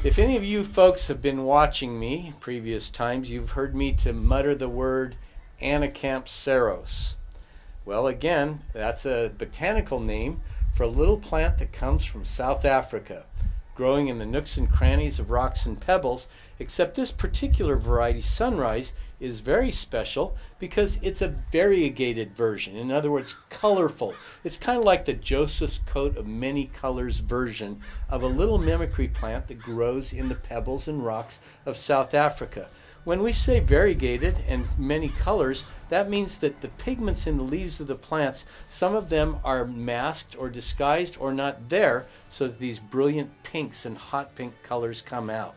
If any of you folks have been watching me previous times, you've heard me to mutter the word Anacampseros. Well, again, that's a botanical name for a little plant that comes from South Africa, growing in the nooks and crannies of rocks and pebbles, except this particular variety, Sunrise, is very special because it's a variegated version. In other words, colorful. It's kind of like the Joseph's coat of many colors version of a little mimicry plant that grows in the pebbles and rocks of South Africa. When we say variegated and many colors, that means that the pigments in the leaves of the plants, some of them are masked or disguised or not there, so that these brilliant pinks and hot pink colors come out.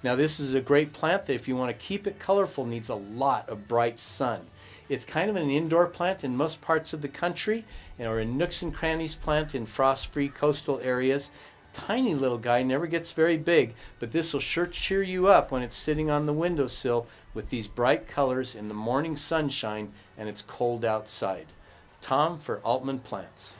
Now, this is a great plant that if you want to keep it colorful, needs a lot of bright sun. It's kind of an indoor plant in most parts of the country, or a nooks and crannies plant in frost-free coastal areas. Tiny little guy, never gets very big, but this will sure cheer you up when it's sitting on the windowsill with these bright colors in the morning sunshine and it's cold outside. Tom for Altman Plants.